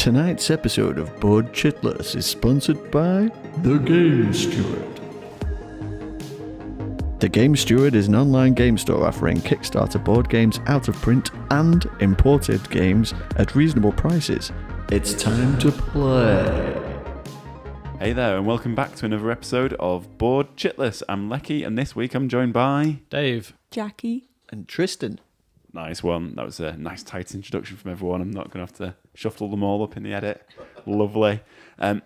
Tonight's episode of Board Chitless is sponsored by The Game Steward. The Game Steward is an online game store offering Kickstarter board games out of print and imported games at reasonable prices. It's time to play. Hey there, and welcome back to another episode of Board Chitless. I'm Leki, and this week I'm joined by Dave, Jackie, And Tristan. Nice one. That was a nice tight introduction from everyone. I'm not going to have to shuffle them all up in the edit. Lovely.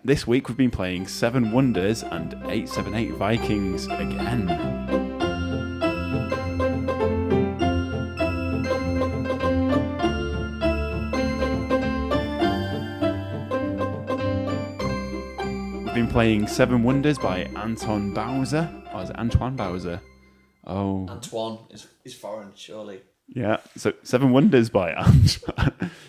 This week we've been playing 7 Wonders and 878 Vikings again. We've been playing 7 Wonders by Antoine Bauza. Or is it Antoine Bauza? Oh. Antoine is foreign, surely. Yeah, so 7 Wonders by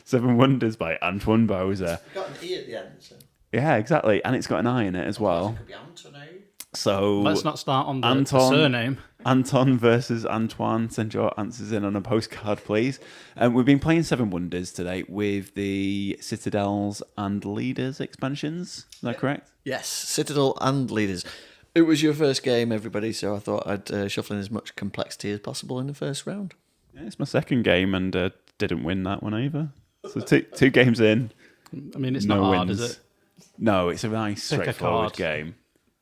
Seven Wonders by Antoine Bauza. It's got an E at the end, so. Yeah, exactly, and it's got an I in it as well. It could be Antoine. So let's not start on the surname. Anton versus Antoine. Send your answers in on a postcard, please. We've been playing 7 Wonders today with the Citadels and Leaders expansions. Is that correct? Yes, Citadel and Leaders. It was your first game, everybody, so I thought I'd shuffle in as much complexity as possible in the first round. Yeah, it's my second game and didn't win that one either. So two games in. I mean, it's not hard, wins. is it? No, it's a nice, Pick a straightforward card. game.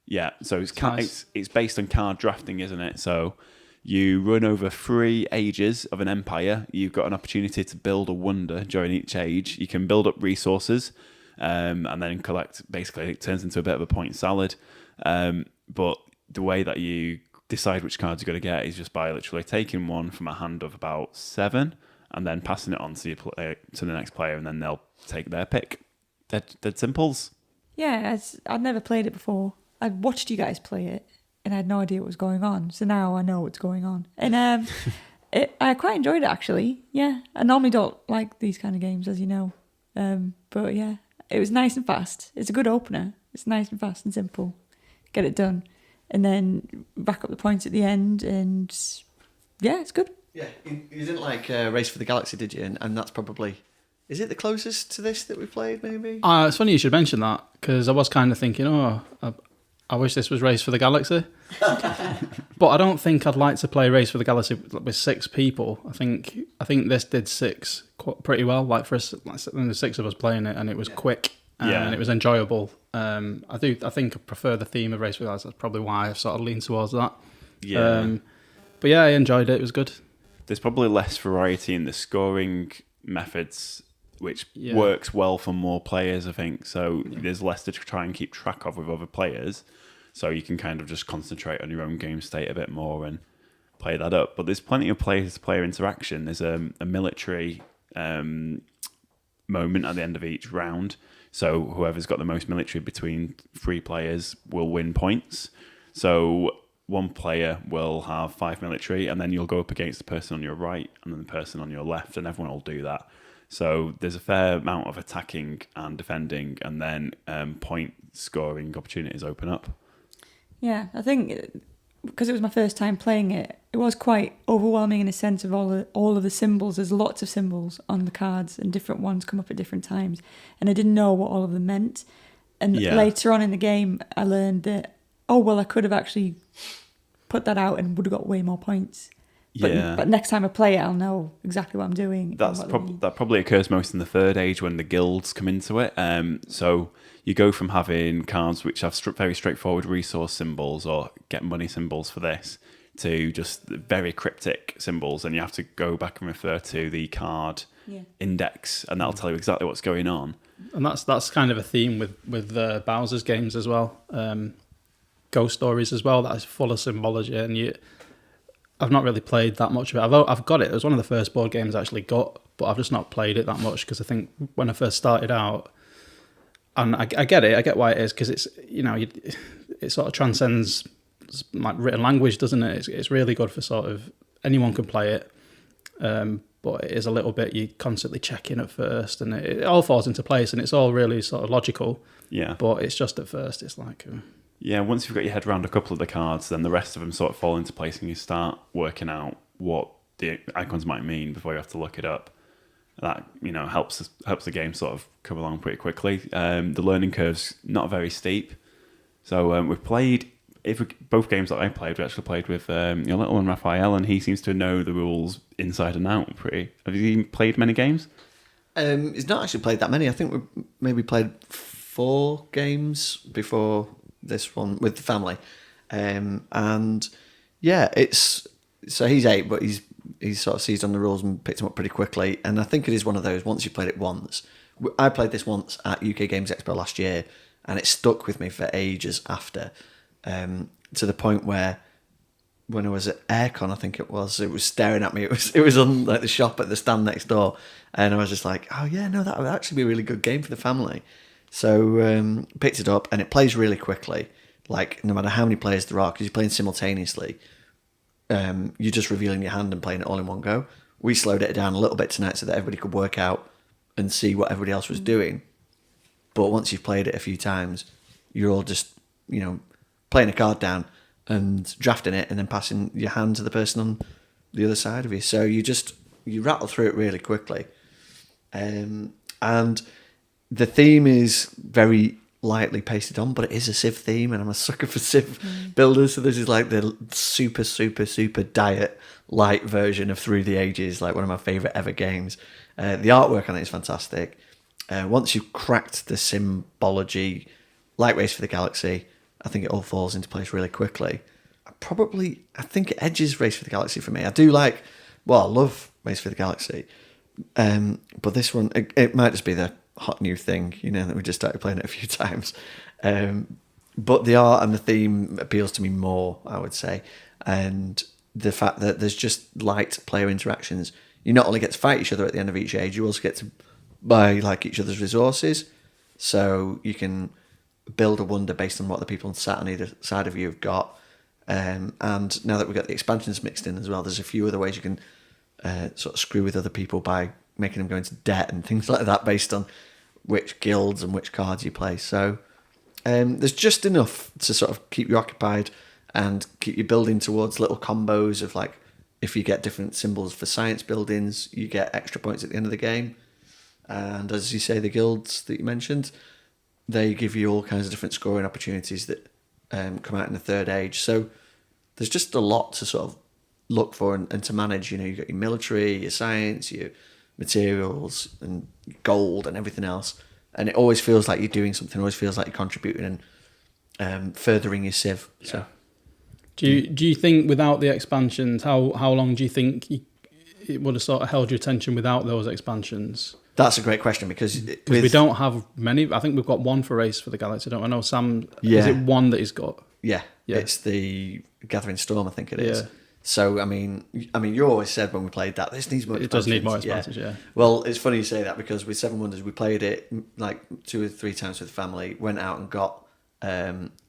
Yeah, so it's nice. it's based on card drafting, isn't it? So you run over 3 ages of an empire. You've got an opportunity to build a wonder during each age. You can build up resources and then collect. Basically, it turns into a bit of a point salad. But the way that you decide which cards you're going to get is just by literally taking one from a hand of about 7 and then passing it on to the next player, and then they'll take their pick. Dead simples. Yeah, I'd never played it before. I'd watched you guys play it, and I had no idea what was going on. So now I know what's going on, and I quite enjoyed it actually. Yeah, I normally don't like these kind of games, as you know, but yeah, it was nice and fast. It's a good opener. It's nice and fast and simple. Get it done, and then rack up the points at the end, and yeah, it's good. Yeah, you didn't like Race for the Galaxy, did you? And that's probably... Is it the closest to this that we played, maybe? It's funny you should mention that, because I was kind of thinking, I wish this was Race for the Galaxy. But I don't think I'd like to play Race for the Galaxy with 6 people. I think this did 6 pretty well. Like for us, the 6 of us playing it, and it was quick and it was enjoyable. I think I prefer the theme of Race for the Galaxy. That's probably why I've sort of leaned towards that. Yeah. But yeah, I enjoyed it. It was good. There's probably less variety in the scoring methods, which works well for more players, I think. So there's less to try and keep track of with other players. So you can kind of just concentrate on your own game state a bit more and play that up. But there's plenty of player interaction. There's a military moment at the end of each round. So whoever's got the most military between 3 players will win points. So one player will have 5 military, and then you'll go up against the person on your right and then the person on your left, and everyone will do that. So there's a fair amount of attacking and defending, and then point scoring opportunities open up. Yeah, I think because it was my first time playing it, it was quite overwhelming in a sense of all of the symbols. There's lots of symbols on the cards, and different ones come up at different times, and I didn't know what all of them meant. And later on in the game, I learned that I could have actually put that out and would have got way more points. But next time I play it, I'll know exactly what I'm doing. That probably occurs most in the 3rd age when the guilds come into it. So you go from having cards which have very straightforward resource symbols or get money symbols for this to just very cryptic symbols, and you have to go back and refer to the card index, and that'll tell you exactly what's going on. And that's kind of a theme with Bowser's games as well. Ghost Stories as well. That is full of symbology, and I've not really played that much of it. I've got it. It was one of the first board games I actually got, but I've just not played it that much because I think when I first started out, and I get it. I get why it is, because it's it sort of transcends like written language, doesn't it? It's really good for sort of anyone can play it, but it is a little bit you constantly checking at first, and it all falls into place, and it's all really sort of logical. Yeah. But it's just at first, it's like. Yeah, once you've got your head around a couple of the cards, then the rest of them sort of fall into place, and you start working out what the icons might mean before you have to look it up. That helps the game sort of come along pretty quickly. The learning curve's not very steep, so we've played. Both games that I played, we actually played with your little one Raphael, and he seems to know the rules inside and out. Have you played many games? He's not actually played that many. I think we maybe played 4 games before this one with the family, and yeah, so he's 8, but he's sort of seized on the rules and picked them up pretty quickly. And I think it is one of those, once you've played it once. I played this once at UK Games Expo last year, and it stuck with me for ages after, to the point where when I was at Aircon, I think it was staring at me. It was on like the shop at the stand next door, and I was just like, oh yeah, no, that would actually be a really good game for the family. So picked it up, and it plays really quickly. Like, no matter how many players there are, because you're playing simultaneously, you're just revealing your hand and playing it all in one go. We slowed it down a little bit tonight so that everybody could work out and see what everybody else was doing. But once you've played it a few times, you're all just, playing a card down and drafting it and then passing your hand to the person on the other side of you. So you rattle through it really quickly. And the theme is very lightly pasted on, but it is a Civ theme, and I'm a sucker for Civ builders. So this is like the super, super, super diet light version of Through the Ages, like one of my favourite ever games. The artwork on it is fantastic. Once you've cracked the symbology, like Race for the Galaxy, I think it all falls into place really quickly. I think it edges Race for the Galaxy for me. I love Race for the Galaxy. But this one, it might just be the hot new thing, that we just started playing it a few times. But the art and the theme appeals to me more, I would say. And the fact that there's just light player interactions. You not only get to fight each other at the end of each age, you also get to buy like each other's resources. So you can build a wonder based on what the people sat on either side of you have got. And now that we've got the expansions mixed in as well, there's a few other ways you can sort of screw with other people by making them go into debt and things like that based on which guilds and which cards you play. So there's just enough to sort of keep you occupied and keep you building towards little combos of, like, if you get different symbols for science buildings, you get extra points at the end of the game. And as you say, the guilds that you mentioned, they give you all kinds of different scoring opportunities that come out in the third age. So there's just a lot to sort of look for and to manage. You've got your military, your science, your materials and gold and everything else. And it always feels like you're doing something, always feels like you're contributing and furthering your Civ. Yeah. So, do you think without the expansions, how long do you think it would have sort of held your attention without those expansions? that's a great question because we don't have many. I think we've got one for Race for the Galaxy. I know Sam. Yeah. Is it one that he's got? Yeah, Yeah. it's the Gathering Storm, I think it is. Yeah. So I mean, you always said when we played that this needs more. It does need more expansions. expansions. Yeah. Well, it's funny you say that because with Seven Wonders we played it like 2 or 3 times with the family. Went out and got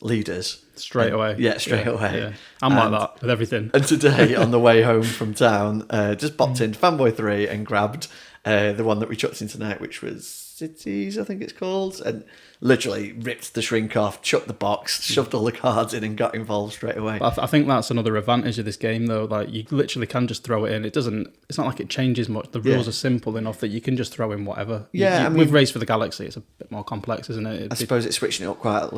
leaders Straight away. Yeah, straight away. Yeah. I'm like that with everything. And today, on the way home from town, just popped into Fanboy 3 and grabbed the one that we chucked in tonight, which was Cities, I think it's called, and literally ripped the shrink off, chucked the box, shoved all the cards in and got involved straight away. But I think that's another advantage of this game, though. Like, you literally can just throw it in. It's not like it changes much. The rules are simple enough that you can just throw in whatever. Yeah, with Race for the Galaxy, it's a bit more complex, isn't it? I suppose it's switching it up quite a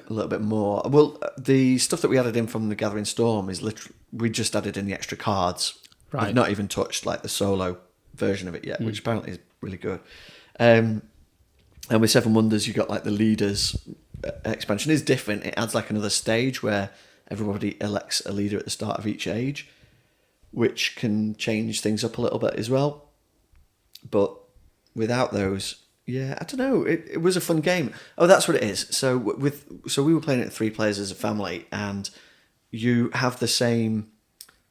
little bit more. Well, the stuff that we added in from the Gathering Storm is literally, we just added in the extra cards. Right. We've not even touched like the solo version of it yet, which apparently is really good. And with Seven Wonders, you got like the leaders expansion is different. It adds like another stage where everybody elects a leader at the start of each age, which can change things up a little bit as well. But without those, yeah, I don't know. It was a fun game. Oh, that's what it is. So we were playing it 3 players as a family, and you have the same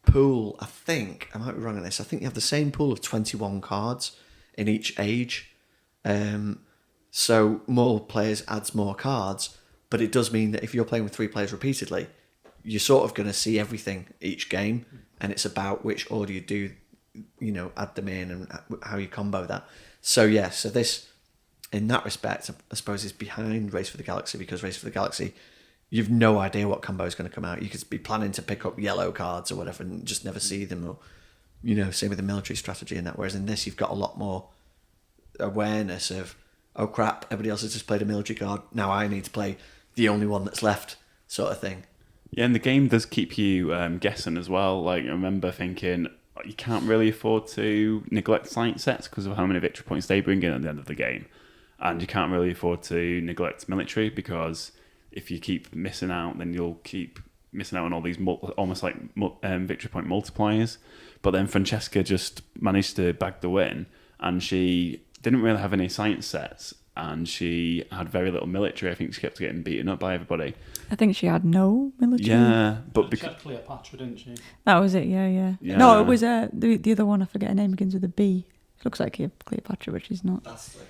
pool. I think I might be wrong on this. I think you have the same pool of 21 cards in each age. So more players adds more cards, but it does mean that if you're playing with 3 players repeatedly, you're sort of going to see everything each game, and it's about which order you do, add them in and how you combo that. So yeah, so this, in that respect, I suppose is behind Race for the Galaxy, because Race for the Galaxy, you've no idea what combo is going to come out. You could be planning to pick up yellow cards or whatever and just never see them, or same with the military strategy and that. Whereas in this, you've got a lot more awareness of, oh crap, everybody else has just played a military card. Now I need to play the only one that's left, sort of thing. Yeah, and the game does keep you guessing as well. Like, I remember thinking, you can't really afford to neglect science sets because of how many victory points they bring in at the end of the game. And you can't really afford to neglect military because if you keep missing out, then you'll keep missing out on all these almost like victory point multipliers. But then Francesca just managed to bag the win, and she didn't really have any science sets, and she had very little military. I think she kept getting beaten up by everybody. I think she had no military. Yeah, but She had Cleopatra, didn't she? That was it, yeah. No, it was the other one, I forget her name, begins with a B. It looks like Cleopatra, but she's not. That's like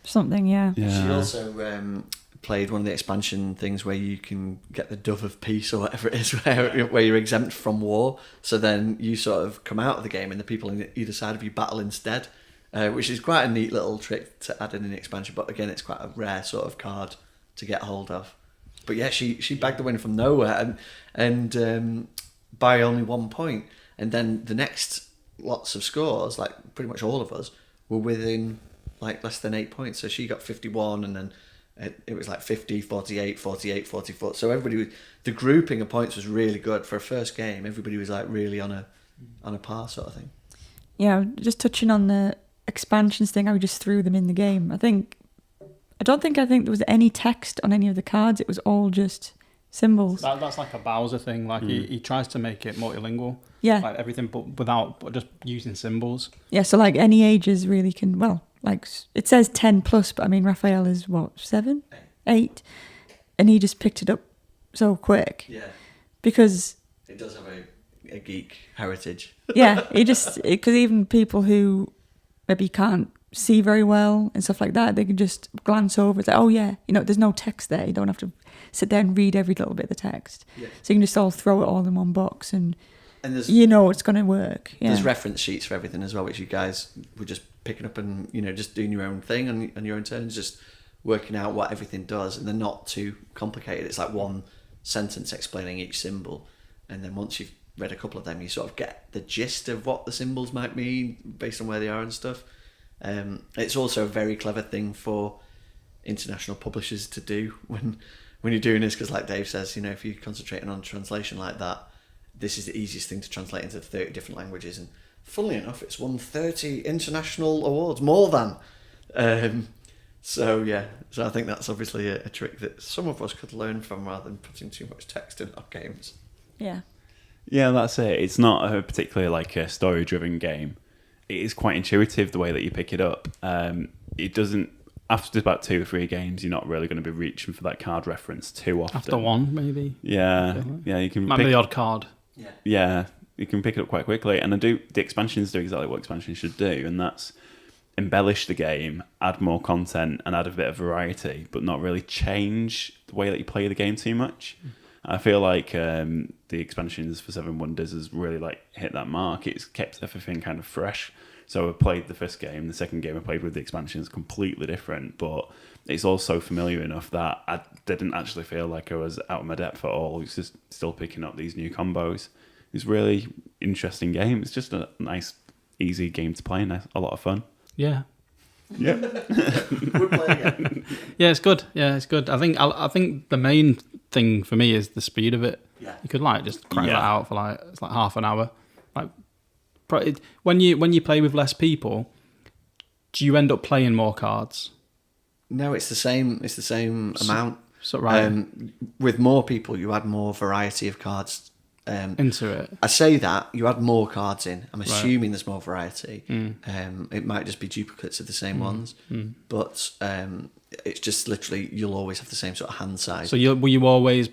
Something, yeah. She also played one of the expansion things where you can get the Dove of Peace or whatever it is, where you're exempt from war. So then you sort of come out of the game and the people on either side of you battle instead, which is quite a neat little trick to add in the expansion. But again, it's quite a rare sort of card to get hold of. But yeah, she bagged the win from nowhere and by only 1 point. And then the next lots of scores, like pretty much all of us, were within like less than 8 points. So she got 51, and then it was like 50, 48, 48, 44. So the grouping of points was really good for a first game. Everybody was like really on a par sort of thing. Yeah, just touching on the expansions thing, I just threw them in the game. I don't think there was any text on any of the cards. It was all just symbols. That's like a Bauza thing. Like he tries to make it multilingual. Yeah. Like everything, but just using symbols. Yeah, so like any ages really can, well, like it says 10 plus, but I mean, Raphael is what, 7? 8? And he just picked it up so quick. Yeah. Because it does have a geek heritage. Yeah, because even people who maybe can't see very well and stuff like that, they can just glance over. It's like, oh yeah, there's no text there. You don't have to sit there and read every little bit of the text. Yeah. So you can just all throw it all in one box and it's going to work. Yeah. There's reference sheets for everything as well, which you guys were just picking up and just doing your own thing on your own terms, just working out what everything does, and they're not too complicated. It's like one sentence explaining each symbol, and then once you've read a couple of them, you sort of get the gist of what the symbols might mean based on where they are and stuff. It's also a very clever thing for international publishers to do when you're doing this, because like Dave says, if you're concentrating on translation like that, this is the easiest thing to translate into 30 different languages, and funnily enough, it's won 30 international awards, more than. So I think that's obviously a trick that some of us could learn from, rather than putting too much text in our games. Yeah. Yeah, that's it. It's not a particularly like a story-driven game. It is quite intuitive the way that you pick it up. It doesn't. After about 2 or 3 games, you're not really going to be reaching for that card reference too often. After one, maybe. Yeah, you can. Might be the odd card. Yeah, you can pick it up quite quickly, and the expansions do exactly what expansions should do, and that's embellish the game, add more content, and add a bit of variety, but not really change the way that you play the game too much. I feel like the expansions for Seven Wonders has really hit that mark. It's kept everything kind of fresh. So I played the first game, the second game I played with the expansions completely different, but it's all so familiar enough that I didn't actually feel like I was out of my depth at all. It's just still picking up these new combos. It's a really interesting game. It's just a nice, easy game to play and a lot of fun. Yeah. Yeah. Would play again. Yeah, it's good. I think the main thing for me is the speed of it. Yeah. You could just crank that out for it's half an hour. When you play with less people, do you end up playing more cards? No, it's the same. It's the same amount. So right. With more people, you add more variety of cards into it. I say that you add more cards in. I'm assuming there's more variety. It might just be duplicates of the same ones, but it's just literally you'll always have the same sort of hand size. So will you always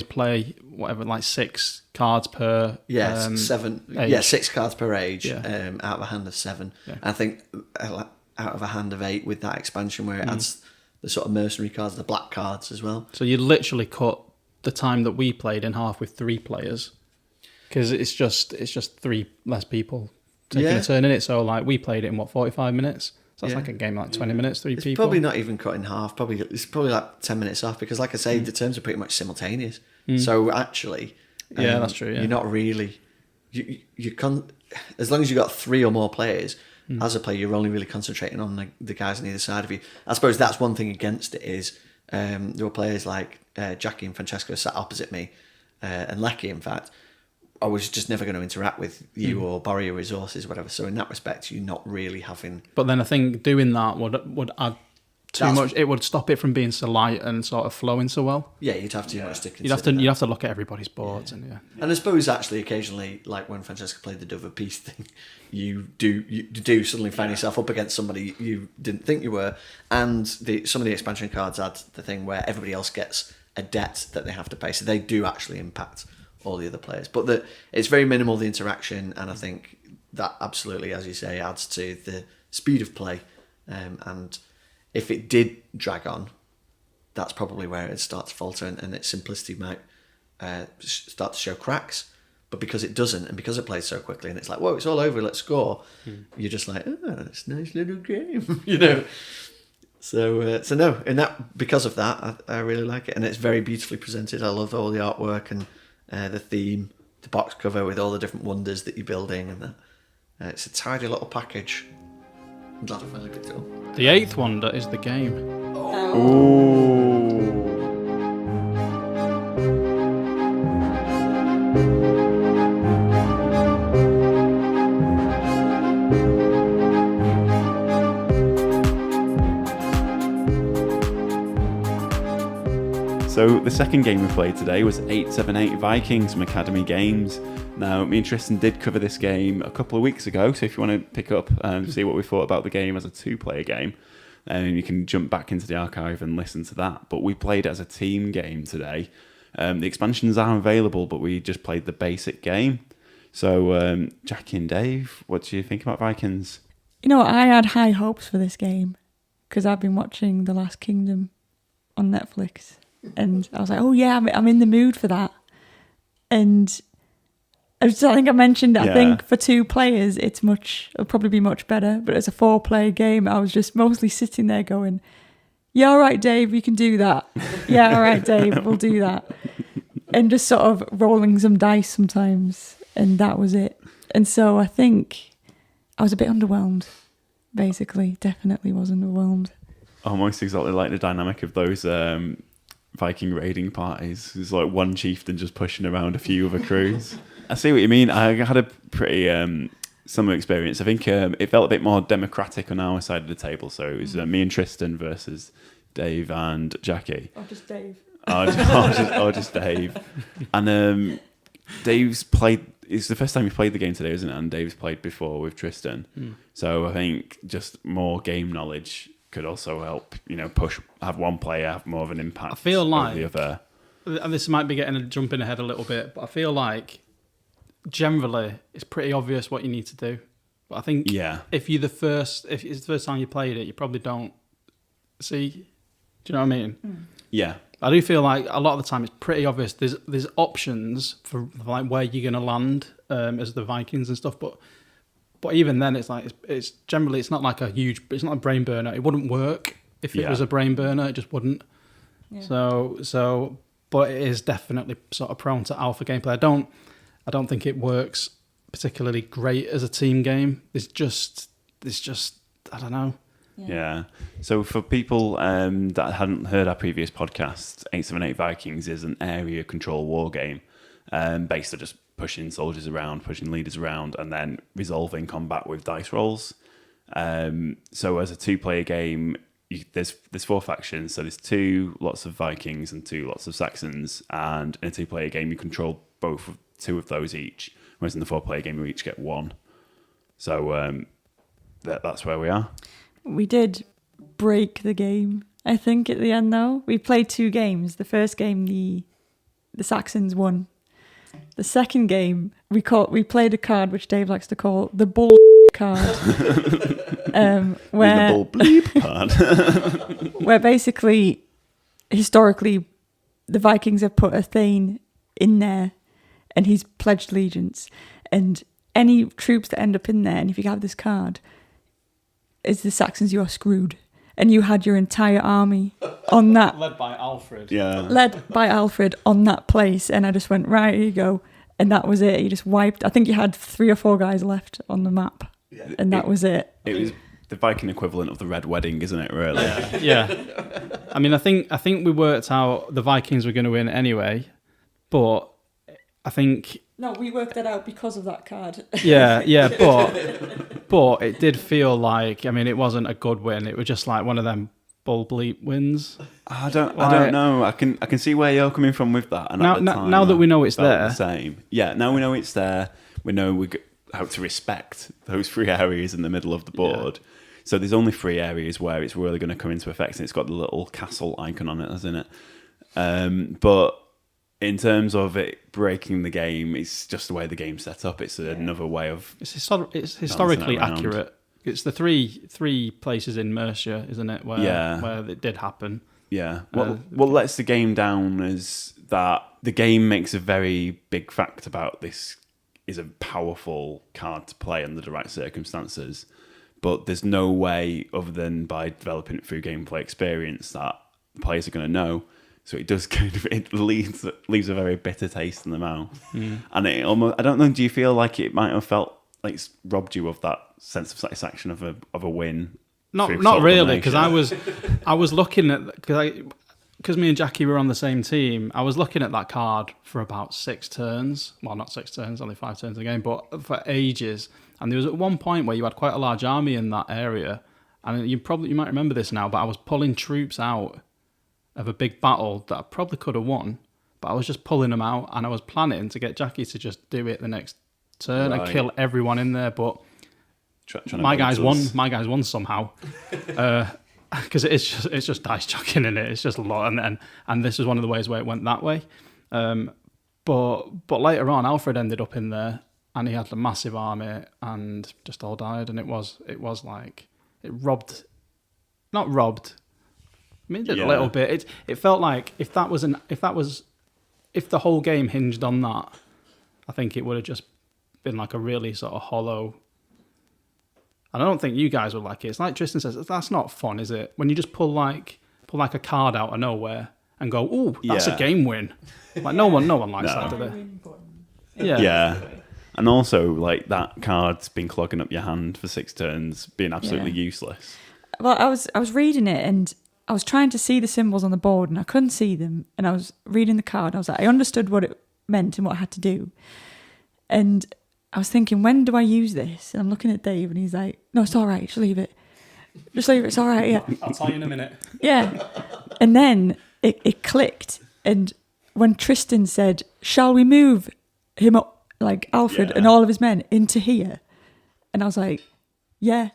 play whatever 6 cards per? Yeah, 7. Age. Yeah, 6 cards per age. Yeah. Out of a hand of 7. Yeah. I think out of a hand of 8 with that expansion where it adds the sort of mercenary cards, the black cards as well. So you literally cut the time that we played in half with 3 players, because it's just 3 less people taking a turn in it. So we played it in 45 minutes. So that's a game 20 minutes, 3 people. Probably not even cut in half. It's probably 10 minutes off, because like I say, the turns are pretty much simultaneous. So actually, that's true. Yeah. You're not really. as long as you've got 3 or more players, as a player, you're only really concentrating on the guys on either side of you. I suppose that's one thing against it is there were players like Jackie and Francesco sat opposite me, and Leki, in fact, I was just never going to interact with you or borrow your resources, or whatever. So in that respect, you're not really having... But then I think doing that would add too much. It would stop it from being so light and sort of flowing so well. Yeah, you'd have too much to consider. You'd have to look at everybody's boards and And I suppose actually occasionally, like when Francesca played the Dover Peace thing, you do suddenly find yourself up against somebody you didn't think you were, and some of the expansion cards add the thing where everybody else gets a debt that they have to pay, so they do actually impact all the other players. But it's very minimal, the interaction, and I think that absolutely, as you say, adds to the speed of play. And if it did drag on, that's probably where it starts to falter, and its simplicity might start to show cracks. But because it doesn't, and because it plays so quickly, and it's like, whoa, it's all over, let's score. You're just like, oh, it's a nice little game, you know. So no, and that because of that, I really like it, and it's very beautifully presented. I love all the artwork and the theme, the box cover with all the different wonders that you're building, and it's a tidy little package. I'm glad I finally picked it up. The 8th wonder is the game. Ooh. So the second game we played today was 878 Vikings from Academy Games. Now, me and Tristan did cover this game a couple of weeks ago, so if you want to pick up and see what we thought about the game as a 2-player game, you can jump back into the archive and listen to that. But we played it as a team game today. The expansions are available, but we just played the basic game. So, Jackie and Dave, what do you think about Vikings? You know, I had high hopes for this game because I've been watching The Last Kingdom on Netflix. And I was like, oh yeah, I'm in the mood for that. And I think I mentioned, I think for 2 players, it'll probably be much better. But as a 4-player game, I was just mostly sitting there going, yeah, all right, Dave, you can do that. Yeah, all right, Dave, we'll do that. And just sort of rolling some dice sometimes. And that was it. And so I think I was a bit underwhelmed, basically. Definitely was underwhelmed. Almost exactly like the dynamic of those Viking raiding parties. There's like one chieftain just pushing around a few other crews. I see what you mean. I had a pretty similar experience. I think it felt a bit more democratic on our side of the table. So it was me and Tristan versus Dave and Jackie. Or just Dave. or just Dave. And Dave's played... It's the first time he played the game today, isn't it? And Dave's played before with Tristan. So I think just more game knowledge could also help, have one player have more of an impact. I feel like the other. And this might be jumping ahead a little bit, but I feel like generally it's pretty obvious what you need to do. But I think if it's the first time you played it, you probably don't see. Do you know what I mean? Yeah. I do feel like a lot of the time it's pretty obvious. There's options for like where you're going to land as the Vikings and stuff, but even then it's like it's generally it's not like it's not a brain burner. It wouldn't work if it was a brain burner. It just wouldn't. Yeah. So but it is definitely sort of prone to alpha gameplay. I don't think it works particularly great as a team game. It's just I don't know. Yeah. So for people that hadn't heard our previous podcast, 878 Vikings is an area control war game based on just pushing soldiers around, pushing leaders around, and then resolving combat with dice rolls. So as a 2-player game, there's 4 factions. So there's 2 lots of Vikings and 2 lots of Saxons. And in a 2-player game, you control 2 of those each. Whereas in the 4-player game, you each get 1. So that's where we are. We did break the game, I think, at the end, though. We played 2 games. The first game, the Saxons won. The second game, we played a card which Dave likes to call the bull card. Where, the bull bleep card. Where basically, historically, the Vikings have put a Thane in there and he's pledged allegiance. And any troops that end up in there, and if you have this card, as the Saxons, you are screwed. And you had your entire army on that. Led by Alfred. Yeah. Led by Alfred on that place. And I just went, right, here you go. and that was it. You just wiped. I think you had 3 or 4 guys left on the map, and that was it. It was the Viking equivalent of the Red Wedding, isn't it? Really? Yeah. I mean, I think we worked out the Vikings were going to win anyway, but I think. No, we worked that out because of that card. Yeah, but it did feel like, I mean, it wasn't a good win. It was just like one of them bull bleep wins. I don't know. I can see where you're coming from with that. And now that we know it's there, the same. Yeah, now we know it's there. We know how to respect those 3 areas in the middle of the board. Yeah. So there's only 3 areas where it's really going to come into effect, and it's got the little castle icon on it, hasn't it? But in terms of it breaking the game, it's just the way the game's set up. It's another way of... It's historically accurate. It's the three places in Mercia, isn't it, where it did happen. Yeah. What lets the game down is that the game makes a very big fact about this is a powerful card to play under the right circumstances, but there's no way other than by developing it through gameplay experience that players are going to know. So it does it leaves a very bitter taste in the mouth. And it almost, I don't know, do you feel like it might have felt like it's robbed you of that sense of satisfaction of a win? Not really, because I was looking at, because me and Jackie were on the same team, I was looking at that card for about 6 turns. Well, not 6 turns, only 5 turns a game, but for ages. And there was at one point where you had quite a large army in that area, and you might remember this now, but I was pulling troops out of a big battle that I probably could have won, but I was just pulling them out, and I was planning to get Jackie to just do it the next turn and kill everyone in there, but my guys won. My guys won somehow, because it's just dice chucking in it. It's just a lot, and this was one of the ways where it went that way. But later on, Alfred ended up in there, and he had a massive army, and just all died, and it was like it robbed, not robbed. I mean, it did a little bit. It felt like if the whole game hinged on that, I think it would have just been like a really sort of hollow. And I don't think you guys would like it. It's like Tristan says, that's not fun, is it? When you just pull like a card out of nowhere and go, "Ooh, that's a game win." Like no one likes that, do they? Yeah. And also, like, that card's been clogging up your hand for 6 turns, being absolutely useless. Well, I was reading it, and I was trying to see the symbols on the board, and I couldn't see them. And I was reading the card, and I was like, I understood what it meant and what I had to do. And I was thinking, when do I use this? And I'm looking at Dave, and he's like, no, it's all right, just leave it. Just leave it, it's all right, yeah. I'll tell you in a minute. Yeah. And then it clicked. And when Tristan said, shall we move him up, like Alfred and all of his men, into here? And I was like, yeah.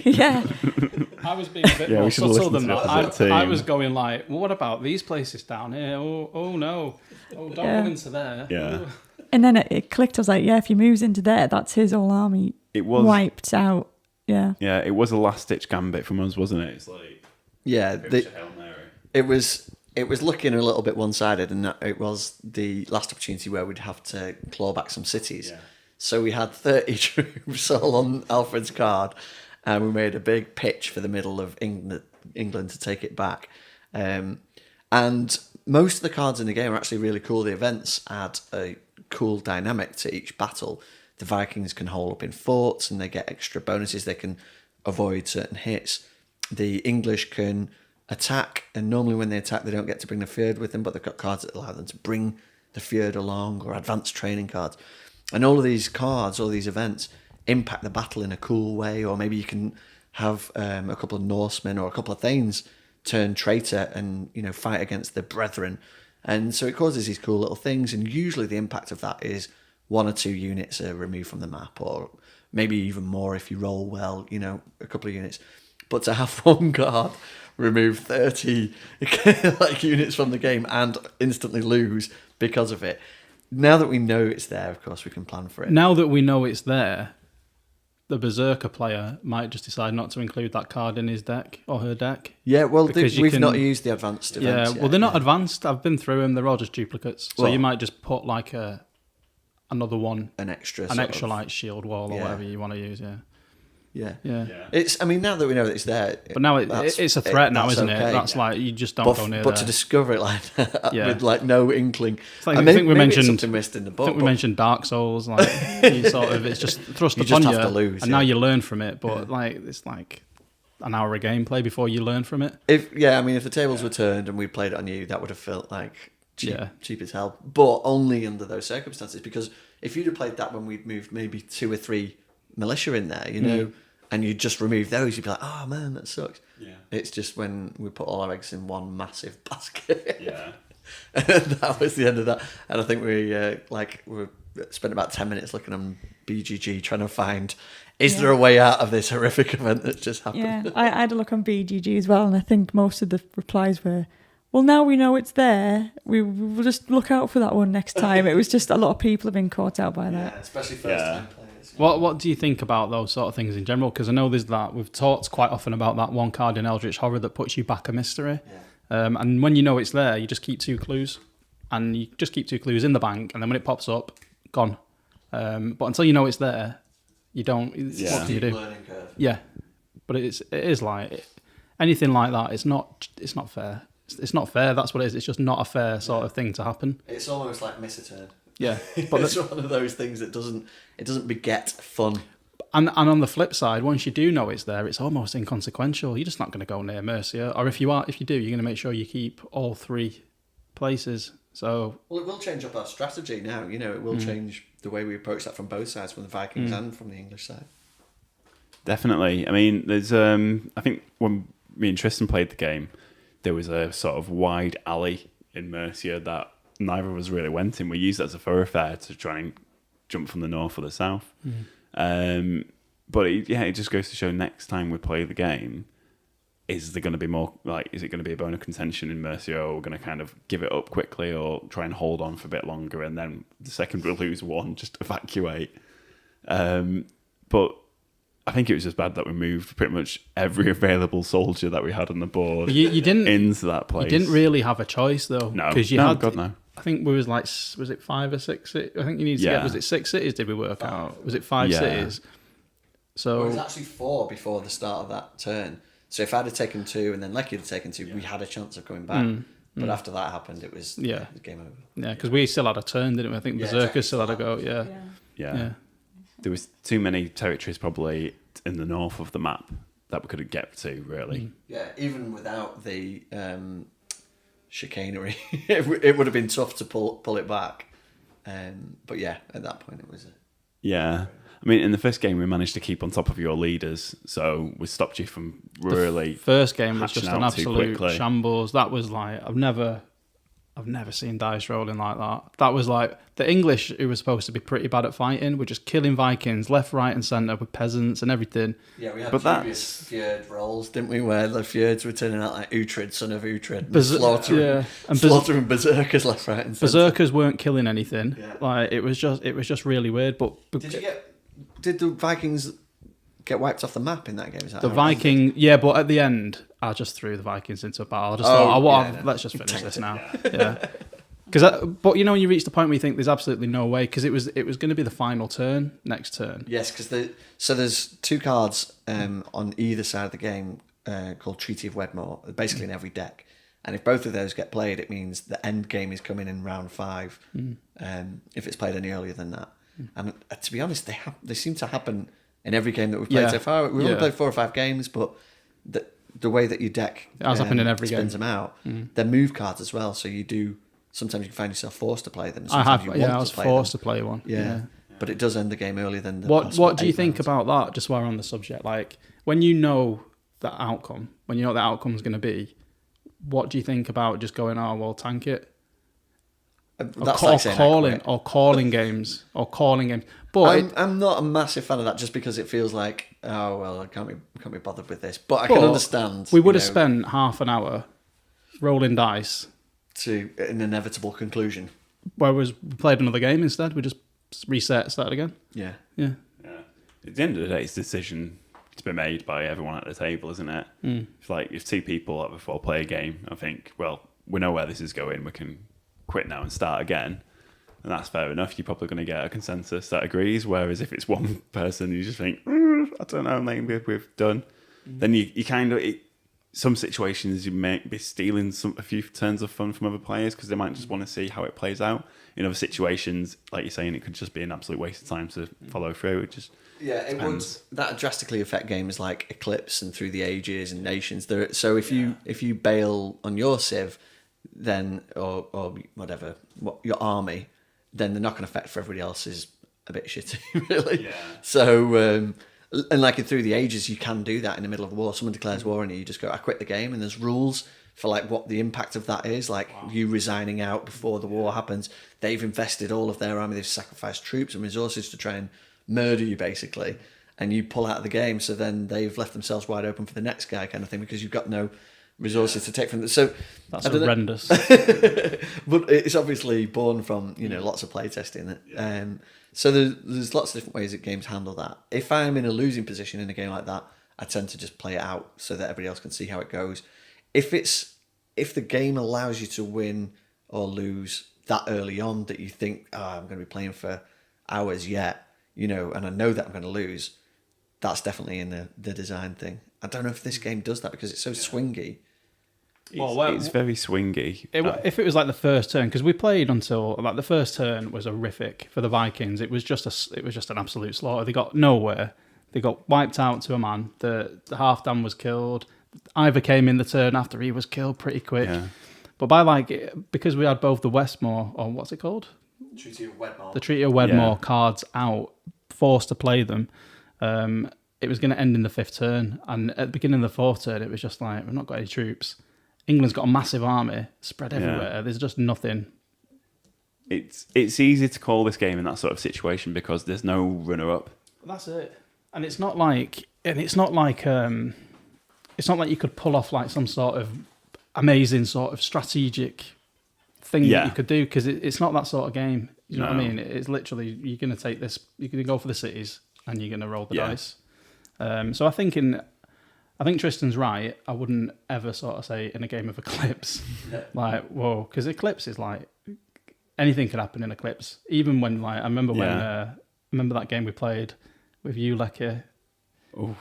Yeah. I was being a bit more subtle than that. I was going like, well, what about these places down here? Oh no. Oh, don't move into there. Yeah. And then it clicked. I was like, yeah, if he moves into there, that's his whole army wiped out. Yeah. Yeah, it was a last-ditch gambit from us, wasn't it? It's like... Yeah, it was looking a little bit one-sided, and it was the last opportunity where we'd have to claw back some cities. Yeah. So we had 30 troops all on Alfred's card, and we made a big pitch for the middle of England to take it back. And most of the cards in the game are actually really cool. The events add a cool dynamic to each battle. The Vikings can hold up in forts, and they get extra bonuses. They can avoid certain hits. The English can attack, and normally when they attack, they don't get to bring the fjord with them, but they've got cards that allow them to bring the fjord along, or advanced training cards. And all of these cards, all these events, impact the battle in a cool way. Or maybe you can have a couple of Norsemen or a couple of Thanes turn traitor and, fight against their brethren. And so it causes these cool little things. And usually the impact of that is 1 or 2 units are removed from the map, or maybe even more if you roll well, a couple of units. But to have one card remove 30 units from the game and instantly lose because of it. Now that we know it's there, of course, we can plan for it. Now that we know it's there, the Berserker player might just decide not to include that card in his deck or her deck. Yeah, well, we've not used the advanced events yet. Well, they're not advanced. I've been through them. They're all just duplicates. So you might just put like another one. An extra like shield wall or whatever you want to use, yeah. Yeah. Yeah. It's. I mean, now that we know that it's there, But now that's- it's a threat now, that's isn't okay. it? That's like you just don't go near but there. to discover it like that, Yeah. with like no inkling. Like, And I think we maybe it's mentioned something missed in the I book. think we but mentioned Dark Souls, like you sort of it's just thrust You upon just you, have to lose, and now yeah. you learn from it. But like it's like an hour of gameplay before you learn from it. if the tables were turned and we played it on you, that would have felt like cheap as hell. But only under those circumstances, because if you'd have played that when we'd moved maybe 2 or 3 militia in there, and you just remove those, you'd be like, oh man, that sucks. Yeah. It's just when we put all our eggs in one massive basket. Yeah. And that was the end of that. And I think we spent about 10 minutes looking on BGG trying to find, is there a way out of this horrific event that's just happened? Yeah, I had a look on BGG as well, and I think most of the replies were, well, now we know it's there, we'll just look out for that one next time. It was just a lot of people have been caught out by that. Yeah, especially first time players. What do you think about those sort of things in general? Because I know there's that we've talked quite often about that one card in Eldritch Horror that puts you back a mystery. Yeah. And when you know it's there, you just keep 2 clues, and you just keep 2 clues in the bank, and then when it pops up, gone. But until you know it's there, you don't. Yeah. What do you do? Learning curve. Yeah, but it is like anything like that. It's not fair. It's not fair. That's what it is. It's just not a fair sort of thing to happen. It's almost like miss a turn. Yeah, but It's one of those things that doesn't beget fun. and on the flip side, once you do know it's there, it's almost inconsequential. You're just not going to go near Mercia, or if you do, you're going to make sure you keep all 3 places. So Well, it will change up our strategy now. It will change the way we approach that from both sides, from the Vikings and from the English side. Definitely. I mean, there's I think when me and Tristan played the game, there was a sort of wide alley in Mercia that neither of us really went in. We used that as a thoroughfare to try and jump from the north or the south. But it just goes to show next time we play the game, is there going to be more, like, is it going to be a bone of contention in Mercia, or we're going to kind of give it up quickly or try and hold on for a bit longer, and then the second we lose one, just evacuate. But I think it was just bad that we moved pretty much every available soldier that we had on the board you didn't into that place. You didn't really have a choice though. No, because you no, had. God no. I think we was like, was it 5 or 6? I think you needed to get. Was it 6 cities? Did we work out? Was it 5 cities? So It was actually 4 before the start of that turn. So if I'd have taken 2 and then Leki had taken 2, we had a chance of coming back. But after that happened, it was game over. Yeah, because we still had a turn, didn't we? I think Berserker still had a go. Yeah. There was too many territories probably in the north of the map that we couldn't get to, really. Yeah, even without the chicanery, it would have been tough to pull it back. But yeah, at that point it was. Yeah. I mean, in the first game, we managed to keep on top of your leaders, so we stopped you from really. First game was just hashing an out too absolute quickly. shambles. That was like I've never seen dice rolling like that. That was like the English, who were supposed to be pretty bad at fighting, were just killing Vikings left, right, and centre with peasants and everything. Yeah, we had But previous Fjord rolls, didn't we? Where the Fjords were turning out like Uhtred, son of Uhtred, And slaughtering berserkers left, right, and centre. Berserkers weren't killing anything. Yeah. Like it was just really weird. But Did the Vikings get wiped off the map in that game? Is that the how it ended? Viking, yeah, but at the end, I just threw the Vikings into a battle. I just thought, let's just finish this now. Yeah. But when you reach the point where you think there's absolutely no way, because it was going to be the final turn, next turn. Yes, because there's 2 cards on either side of the game called Treaty of Wedmore, basically in every deck. And if both of those get played, it means the end game is coming in round 5. If it's played any earlier than that. And to be honest, they seem to happen in every game that we've played so far. We've only played 4 or 5 games, but the way that your deck It has happened in every spins game. them out, they're move cards as well. So you do. Sometimes you can find yourself forced to play them. I Sometimes have, you want I was to play forced them. to play one. Yeah. But it does end the game earlier than the What do you 8 think rounds. about that? Just while we're on the subject, like when you know the outcome, when you know what the outcome's going to be, what do you think about just going, oh well, tank it? That's like saying I quit. calling games. But I'm not a massive fan of that, just because it feels like, oh well, I can't be bothered with this. But I can understand. We would have spent half an hour rolling dice to an inevitable conclusion. whereas we played another game instead. We just reset, start again. Yeah. Yeah. At the end of the day, it's a decision to be made by everyone at the table, isn't it? If 2 people have a 4-player game, I think, well, we know where this is going. We can quit now and start again. And that's fair enough. You're probably going to get a consensus that agrees. Whereas if it's one person, you just think, I don't know, maybe we've done. Then you kind of, some situations you may be stealing a few turns of fun from other players because they might just want to see how it plays out. In other situations, like you're saying, it could just be an absolute waste of time to follow through. It just depends. That drastically affect games like Eclipse and Through the Ages and Nations. So if you bail on your civ, then or whatever, your army, then the knock-on effect for everybody else is a bit shitty, really. Yeah. So and like in Through the Ages, you can do that in the middle of war. Someone declares war on you, you just go, I quit the game, and there's rules for like what the impact of that is, like you resigning out before the war happens. They've invested all of their army, they've sacrificed troops and resources to try and murder you, basically, and you pull out of the game. So then they've left themselves wide open for the next guy, kind of thing, because you've got no resources to take from them. So that's horrendous. But it's obviously born from lots of playtesting. So there's lots of different ways that games handle that. If I'm in a losing position in a game like that, I tend to just play it out so that everybody else can see how it goes. If the game allows you to win or lose that early on, that you think, I'm going to be playing for hours yet, and I know that I'm going to lose, that's definitely in the design thing. I don't know if this game does that because it's so swingy. It's very swingy. If it was like the first turn, because we played until like the first turn was horrific for the Vikings. It was just an absolute slaughter. They got nowhere. They got wiped out to a man. The half dam was killed. Ivor came in the turn after he was killed pretty quick. Yeah. But because we had both the Westmore, or what's it called? Treaty of Wedmore. The Treaty of Wedmore cards out, forced to play them. It was going to end in the fifth turn, and at the beginning of the fourth turn, it was just like, we've not got any troops. England's got a massive army spread everywhere. Yeah. There's just nothing. It's easy to call this game in that sort of situation because there's no runner-up. That's it, and it's not like you could pull off like some sort of amazing sort of strategic thing that you could do, because it's not that sort of game. You know what I mean? It's literally, you're going to take this, you're going to go for the cities and you're going to roll the dice. So I think Tristan's right. I wouldn't ever sort of say in a game of Eclipse, like, whoa, because Eclipse is like, anything could happen in Eclipse. Even when, like, I remember that game we played with you, Leki. Oh.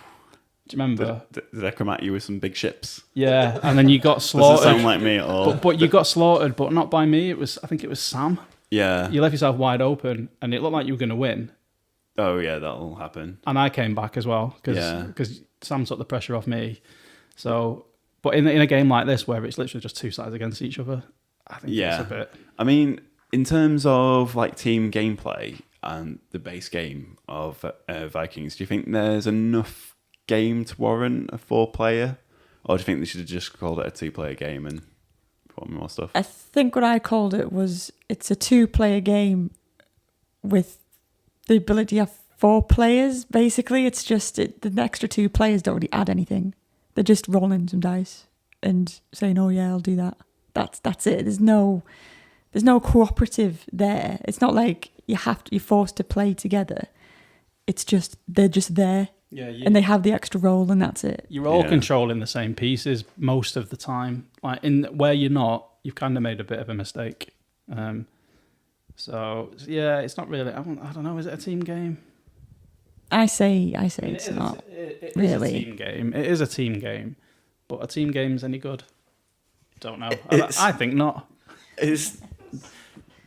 Do you remember? Did they come at you with some big ships? Yeah, and then you got slaughtered. Doesn't sound like me at all. But you got slaughtered, but not by me. I think it was Sam. Yeah. You left yourself wide open, and it looked like you were going to win. Oh yeah, that'll happen. And I came back as well because Sam took the pressure off me. So, but in a game like this where it's literally just two sides against each other, I think it's a bit. I mean, in terms of like team gameplay and the base game of Vikings, do you think there's enough game to warrant a 4-player, or do you think they should have just called it a 2-player game and put more stuff? I think what I called it was, it's a 2-player game with the ability to have 4 players. Basically, it's just the extra 2 players don't really add anything. They're just rolling some dice and saying, "Oh yeah, I'll do that." That's it. There's no cooperative there. It's not like you're forced to play together. It's just they're just there. Yeah, and they have the extra role, and that's it. You're all controlling the same pieces most of the time. Like where you're not, you've kind of made a bit of a mistake. So yeah, it's not really. I don't know. Is it a team game? I say it's not. It really. Is a team game. It is a team game, but a team game's any good? Don't know. I think not.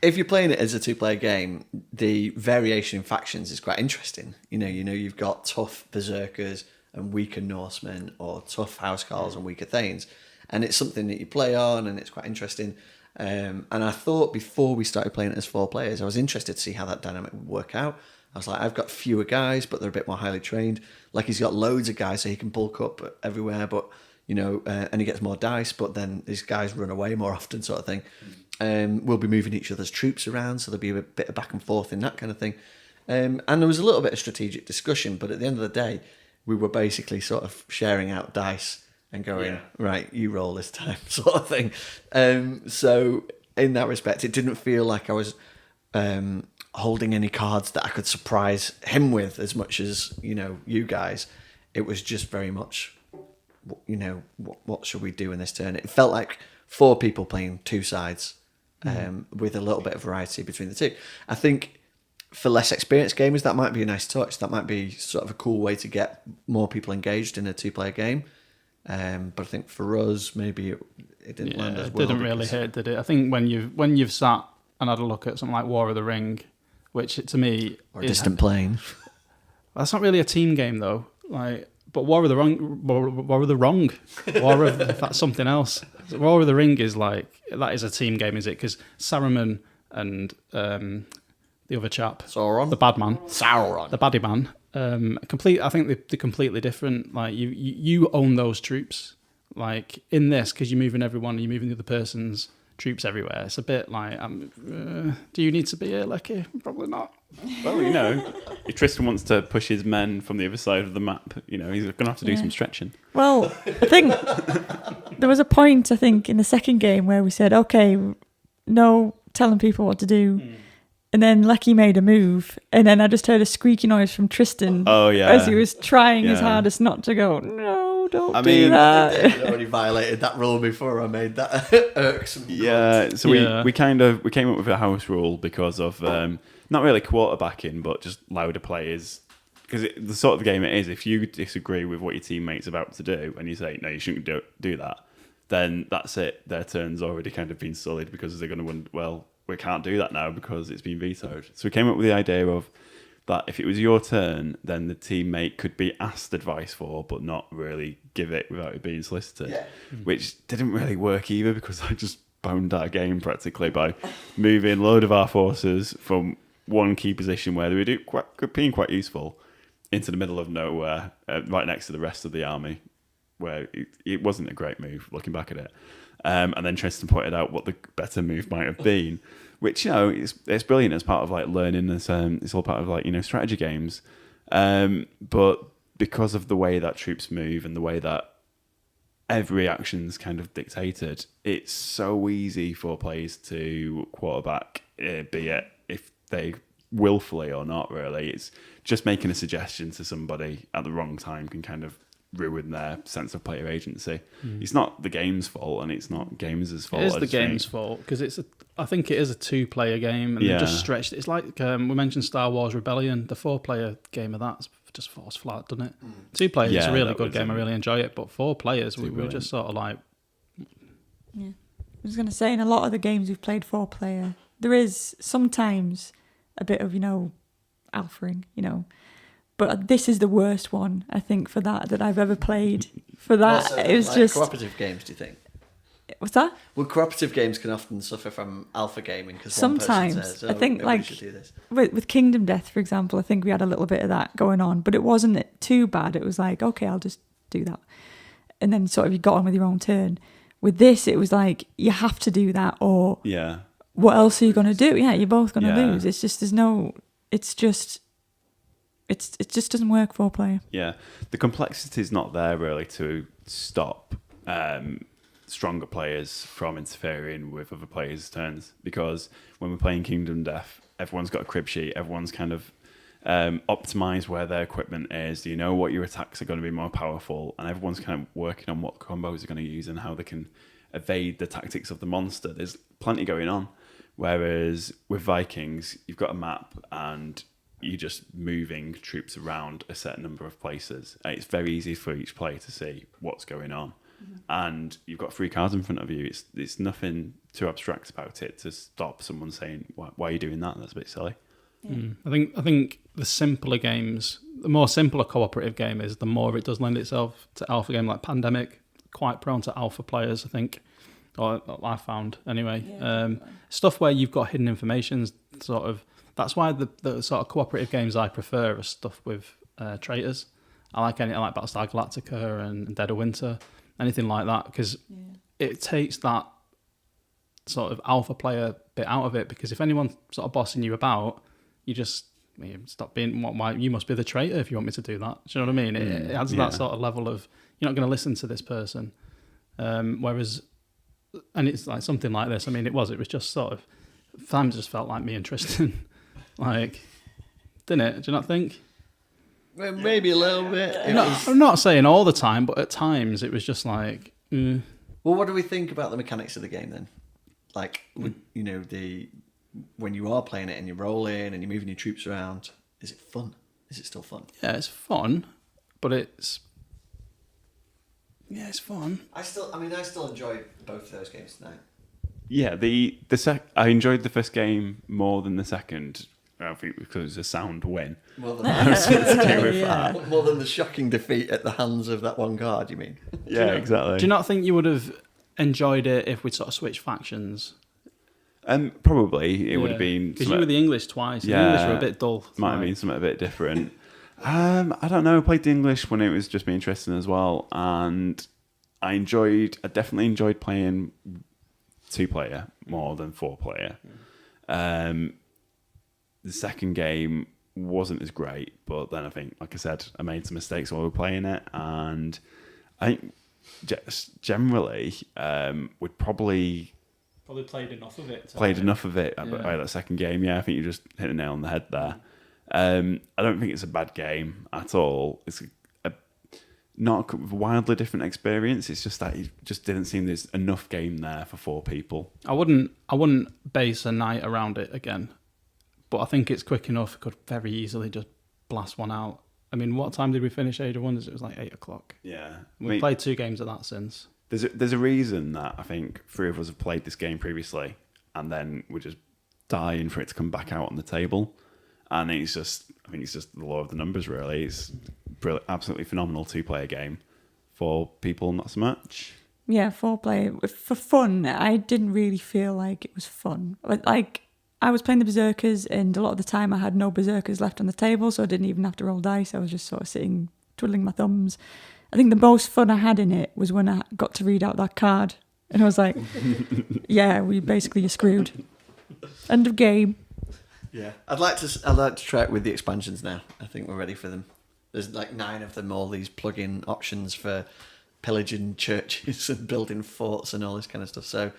If you're playing it as a 2-player game, the variation in factions is quite interesting. You've got tough berserkers and weaker Norsemen, or tough housecarls and weaker thanes, and it's something that you play on, and it's quite interesting. And I thought before we started playing it as 4 players, I was interested to see how that dynamic would work out. I was like, I've got fewer guys, but they're a bit more highly trained. Like, he's got loads of guys, so he can bulk up everywhere, but and he gets more dice, but then his guys run away more often, sort of thing. We'll be moving each other's troops around, so there'll be a bit of back and forth in that kind of thing. And there was a little bit of strategic discussion, but at the end of the day, we were basically sort of sharing out dice and going, right, you roll this time, sort of thing. So in that respect, it didn't feel like I was holding any cards that I could surprise him with as much as, you guys. It was just very much, what should we do in this turn? It felt like 4 people playing 2 sides with a little bit of variety between the two. I think for less experienced gamers, that might be a nice touch. That might be sort of a cool way to get more people engaged in a 2-player game. But I think for us, maybe it didn't land as well. It didn't really hit, did it? I think when you've sat and had a look at something like War of the Ring, which to me or Distant Plane. That's not really a team game though. Like, but War of that's something else. War of the Ring is like, that is a team game, is it? Because Saruman and the other chap, Sauron, the bad man, Sauron, the baddie man, I think they're completely different. Like you own those troops. Like in this, because you're moving everyone, and you're moving the other person's troops everywhere. It's a bit like, do you need to be here, Leki? Probably not. Well, if Tristan wants to push his men from the other side of the map, he's going to have to do some stretching. Well, I think there was a point, I think, in the second game where we said, okay, no telling people what to do. And then Leki made a move, and then I just heard a squeaky noise from Tristan. Oh, yeah. As he was trying his hardest not to go, no, don't do that. I already violated that rule before I made that irksome. Yeah, so we came up with a house rule because of not really quarterbacking, but just louder players. Because the sort of game it is, if you disagree with what your teammate's about to do, and you say, no, you shouldn't do that, then that's it. Their turn's already kind of been sullied because they're going to wonder, well, we can't do that now because it's been vetoed. So we came up with the idea of that if it was your turn, then the teammate could be asked advice for, but not really give it without it being solicited, which didn't really work either because I just boned that game practically by moving a load of our forces from one key position where they were being quite useful into the middle of nowhere, right next to the rest of the army, where it wasn't a great move looking back at it. And then Tristan pointed out what the better move might have been, which it's brilliant as part of like learning. It's all part of like strategy games, but because of the way that troops move and the way that every action's kind of dictated, it's so easy for players to quarterback, be it if they willfully or not. Really, it's just making a suggestion to somebody at the wrong time can kind of ruin their sense of player agency. It's not the game's fault, and it's not gamers' fault. It is the game's fault because I think it is a 2-player game, and they've just stretched it. It's like we mentioned Star Wars Rebellion. The 4-player game of that's just falls flat, doesn't it? 2 players, it's a really good game. I really enjoy it, but 4 players, we were just sort of like. Yeah, I was going to say, in a lot of the games we've played 4-player, there is sometimes a bit of alphaing, But this is the worst one, I think, for that I've ever played. For that, it was just cooperative games. Do you think? What's that? Well, cooperative games can often suffer from alpha gaming because sometimes one person says, I think should do this. With Kingdom Death, for example, I think we had a little bit of that going on, but it wasn't too bad. It was like, okay, I'll just do that, and then sort of you got on with your own turn. With this, it was like you have to do that, or what else are you going to do? Yeah, you're both going to lose. It's just it just doesn't work 4-player. Yeah, the complexity is not there really to stop stronger players from interfering with other players' turns, because when we're playing Kingdom Death, everyone's got a crib sheet, everyone's kind of optimised where their equipment is, you know what your attacks are going to be more powerful, and everyone's kind of working on what combos they're going to use and how they can evade the tactics of the monster. There's plenty going on. Whereas with Vikings, you've got a map and you're just moving troops around a set number of places. And it's very easy for each player to see what's going on. And you've got 3 cards in front of you. It's nothing too abstract about it to stop someone saying, why are you doing that? That's a bit silly. I think the simpler games, the more simpler cooperative game is, the more it does lend itself to alpha game, like Pandemic, quite prone to alpha players, I think. Or I found anyway. Stuff where you've got hidden information, sort of. That's why the sort of cooperative games I prefer are stuff with traitors. I like Battlestar Galactica and Dead of Winter, anything like that, because it takes that sort of alpha player bit out of it. Because if anyone's sort of bossing you about, you stop being. Why you must be the traitor if you want me to do that? Do you know what I mean? It adds that sort of level of, you're not going to listen to this person. Whereas. And it's like something like this. I mean, it was just sort of, times just felt like me and Tristan, like, didn't it? Do you not think? Well, maybe a little bit. I'm not saying all the time, but at times it was just like. Well, what do we think about the mechanics of the game then? Like, the when you are playing it and you're rolling and you're moving your troops around, is it fun? Is it still fun? Yeah, it's fun, but it's fun. I still enjoy both of those games tonight. Yeah, I enjoyed the first game more than the second. I think because it was a sound win. More than Yeah. more than the shocking defeat at the hands of that one guard, you mean? Yeah, exactly. Do you not think you would have enjoyed it if we'd sort of switched factions? Probably it would have been because you were the English twice. And Yeah. the English were a bit dull. might have been something a bit different. I don't know. I played the English when it was just me interesting as well, and I definitely enjoyed playing 2-player more than 4-player. The second game wasn't as great, but then I think, like I said, I made some mistakes while we were playing it, and I think just generally we'd probably played enough of it. by that second game. Yeah, I think you just hit the nail on the head there. I don't think it's a bad game at all. It's not a wildly different experience. It's just that it just didn't seem there's enough game there for 4 people. I wouldn't base a night around it again, but I think it's quick enough. It could very easily just blast one out. I mean, what time did we finish Age of Wonders? It was like 8 o'clock. Yeah, We've played 2 games of that since. There's a reason that I think 3 of us have played this game previously, and then we're just dying for it to come back out on the table. And I think it's just the law of the numbers, really. It's brilliant, absolutely phenomenal 2-player game. For people, not so much. Yeah, 4-player. For fun, I didn't really feel like it was fun. Like, I was playing the Berserkers, and a lot of the time I had no Berserkers left on the table, so I didn't even have to roll dice. I was just sort of sitting, twiddling my thumbs. I think the most fun I had in it was when I got to read out that card. And I was like, yeah, you're screwed. End of game. Yeah, I'd like to try it with the expansions now. I think we're ready for them. There's like 9 of them, all these plug-in options for pillaging churches and building forts and all this kind of stuff. So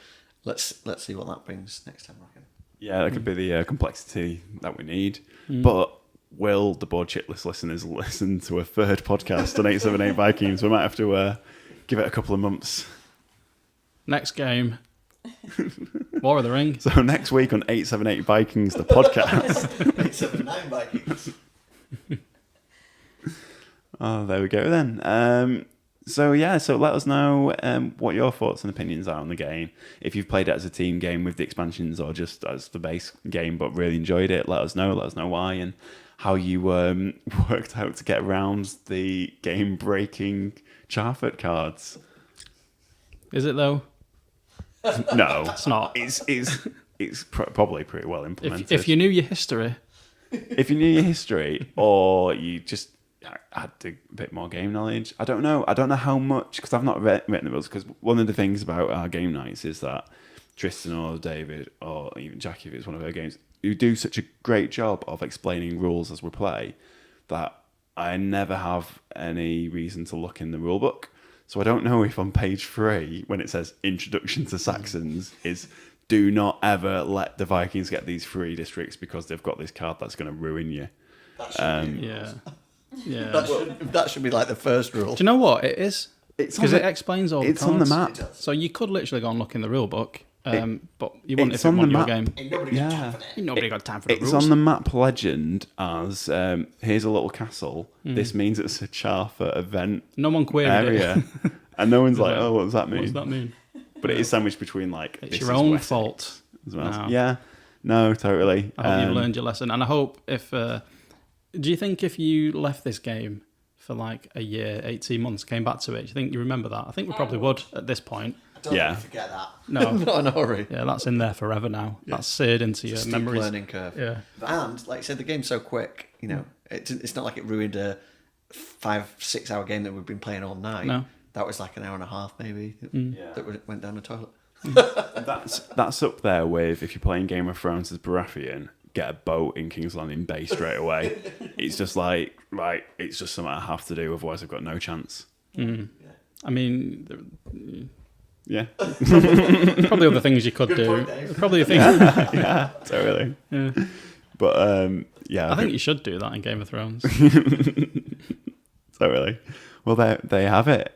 let's see what that brings next time, I reckon. Yeah, that could be the complexity that we need. But will the board shitless listeners listen to a third podcast on 878 Vikings? We might have to give it a couple of months. Next game, War of the Ring. So next week on 878 Vikings, the podcast. 879 Vikings. Oh, there we go then. So let us know what your thoughts and opinions are on the game. If you've played it as a team game with the expansions or just as the base game but really enjoyed it, let us know why and how you worked out to get around the game-breaking Charford cards. Is it though? No, It's not. It's probably pretty well implemented. If you knew your history, If you knew your history or you just had a bit more game knowledge, I don't know how much, because I've not written the rules, because one of the things about our game nights is that Tristan or David or even Jackie, if it's one of her games, you do such a great job of explaining rules as we play that I never have any reason to look in the rule book. So I don't know if on page 3, when it says Introduction to Saxons, is do not ever let the Vikings get these 3 districts because they've got this card that's going to ruin you. yeah. That should be like the first rule. Do you know what it is? It's Because it explains all the It's cards. on the map. So So you could literally go and look in the rule book, but you wouldn't it's if it on the won your map. game. ain't nobody got time for that. Nobody got time for the It's rules. on the map legend as here's a little castle. This means it's a Charfer event No one queried area. it. And no one's like, oh, what does that mean? What does that mean? But it is sandwiched between like It's this your is own Wessex fault. as well. No. Yeah, no, totally. I hope you've learned your lesson, and I hope if. Do you think if you left this game for like a year, 18 months, came back to it, do you think you remember that? I think we probably would at this point. I don't Yeah. think you forget that. No. Not in a hurry. Yeah, that's in there forever now. That's seared into your Steep memories. learning curve. Yeah. And like I said, the game's so quick. You know, it's not like it ruined a 5-6 hour game that we've been playing all night. No. That was like an hour and a half maybe that went down the toilet. That's up there with if you're playing Game of Thrones as Baratheon, get a boat in King's Landing Bay straight away. It's just like, right, it's just something I have to do, otherwise I've got no chance. I mean, Yeah, probably other things you could do. point, Dave. Probably things. yeah, totally. Yeah. But yeah, I think you should do that in Game of Thrones. totally. Well, there you have it.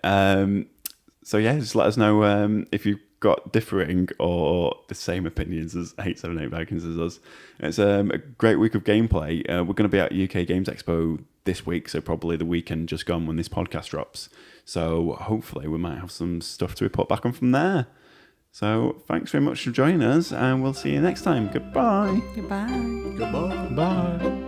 So yeah, just let us know if you've got differing or the same opinions as 878 Vikings as us. It's a great week of gameplay. We're going to be at UK Games Expo this week, so probably the weekend just gone when this podcast drops. So hopefully we might have some stuff to report back on from there. So thanks very much for joining us, and we'll see you next time. Goodbye. Goodbye. Goodbye. Bye.